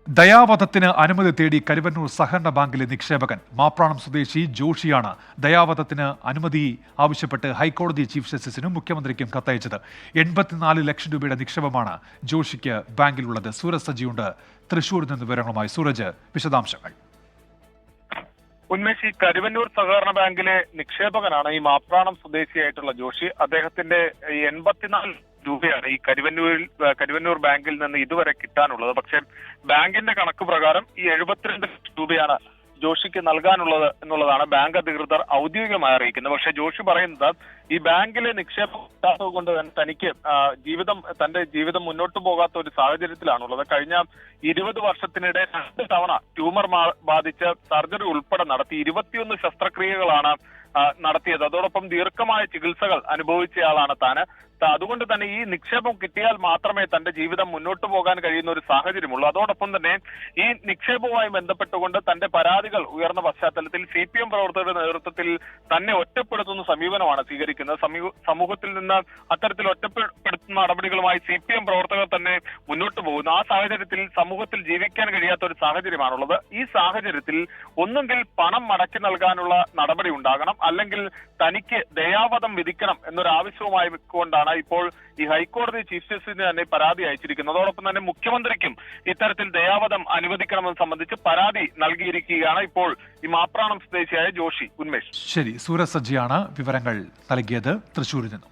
ദയാവധത്തിന് അനുമതി തേടി കരുവന്നൂർ സഹകരണ ബാങ്കിലെ നിക്ഷേപകൻ മാപ്രാണം സ്വദേശി ജോഷിയാണ് ദയാവധത്തിന് അനുമതി ആവശ്യപ്പെട്ട് ഹൈക്കോടതി ചീഫ് ജസ്റ്റിസിനും മുഖ്യമന്ത്രിക്കും കത്തയച്ചത്. 84 ലക്ഷം രൂപയുടെ നിക്ഷേപമാണ് ജോഷിക്ക് ബാങ്കിലുള്ളത്. സൂരജ് സജിയുണ്ട് തൃശൂരിൽ നിന്ന് വിവരങ്ങളുമായി. സൂരജ്, വിശദാംശങ്ങൾ. ഉന്മേഷ്, കരുവന്നൂർ സഹകരണ ബാങ്കിലെ നിക്ഷേപകനാണ് ഈ മാപ്രാണം സ്വദേശിയായിട്ടുള്ള ജോഷി. അദ്ദേഹത്തിന്റെ 84 രൂപയാണ് ഈ കരുവന്നൂർ ബാങ്കിൽ നിന്ന് ഇതുവരെ കിട്ടാനുള്ളത്. പക്ഷേ ബാങ്കിന്റെ കണക്ക് പ്രകാരം ഈ 72 ലക്ഷം രൂപയാണ് ജോഷിക്ക് നൽകാനുള്ളത് എന്നുള്ളതാണ് ബാങ്ക് അധികൃതർ ഔദ്യോഗികമായി അറിയിക്കുന്നത്. പക്ഷേ ജോഷി പറയുന്നത് ഈ ബാങ്കിലെ നിക്ഷേപം കിട്ടാത്തത് കൊണ്ട് തന്നെ തനിക്ക് തന്റെ ജീവിതം മുന്നോട്ട് പോകാത്ത ഒരു സാഹചര്യത്തിലാണുള്ളത്. കഴിഞ്ഞ 20 വർഷത്തിനിടെ 2 തവണ ട്യൂമർ ബാധിച്ച് സർജറി ഉൾപ്പെടെ നടത്തി 21 ശസ്ത്രക്രിയകളാണ് നടത്തിയത്. അതോടൊപ്പം ദീർഘമായ ചികിത്സകൾ അനുഭവിച്ചയാളാണ് താന്. അതുകൊണ്ട് തന്നെ ഈ നിക്ഷേപം കിട്ടിയാൽ മാത്രമേ തന്റെ ജീവിതം മുന്നോട്ട് പോകാൻ കഴിയുന്ന ഒരു സാഹചര്യമുള്ളൂ. അതോടൊപ്പം തന്നെ ഈ നിക്ഷേപവുമായി ബന്ധപ്പെട്ടുകൊണ്ട് തന്റെ പരാതികൾ ഉയർന്ന പശ്ചാത്തലത്തിൽ CPM പ്രവർത്തകരുടെ നേതൃത്വത്തിൽ തന്നെ ഒറ്റപ്പെടുത്തുന്ന സമീപനമാണ് സ്വീകരിക്കുന്നത്. സമൂഹത്തിൽ നിന്ന് അത്തരത്തിൽ ഒറ്റപ്പെടുത്തുന്ന നടപടികളുമായി CPM പ്രവർത്തകർ തന്നെ മുന്നോട്ട് പോകുന്നു. ആ സാഹചര്യത്തിൽ സമൂഹത്തിൽ ജീവിക്കാൻ കഴിയാത്ത ഒരു സാഹചര്യമാണുള്ളത്. ഈ സാഹചര്യത്തിൽ ഒന്നുകിൽ പണം മടക്കി നൽകാനുള്ള നടപടി ഉണ്ടാകണം, അല്ലെങ്കിൽ തനിക്ക് ദയാവധം വിധിക്കണം എന്നൊരു ആവശ്യവുമായി കൊണ്ടാണ് ഇപ്പോൾ ഈ ഹൈക്കോടതി ചീഫ് ജസ്റ്റിസിന് തന്നെ പരാതി അയച്ചിരിക്കുന്നത്. അതോടൊപ്പം തന്നെ മുഖ്യമന്ത്രിക്കും ഇത്തരത്തിൽ ദയാവധം അനുവദിക്കണമെന്ന് സംബന്ധിച്ച് പരാതി നൽകിയിരിക്കുകയാണ് ഇപ്പോൾ ഈ മാപ്രാണം സ്വദേശിയായ ജോഷി. ഉന്മേഷ്, ശരി. സൂരജ് സജിയാണ് വിവരങ്ങൾ നൽകിയത് തൃശൂരിൽ നിന്നും.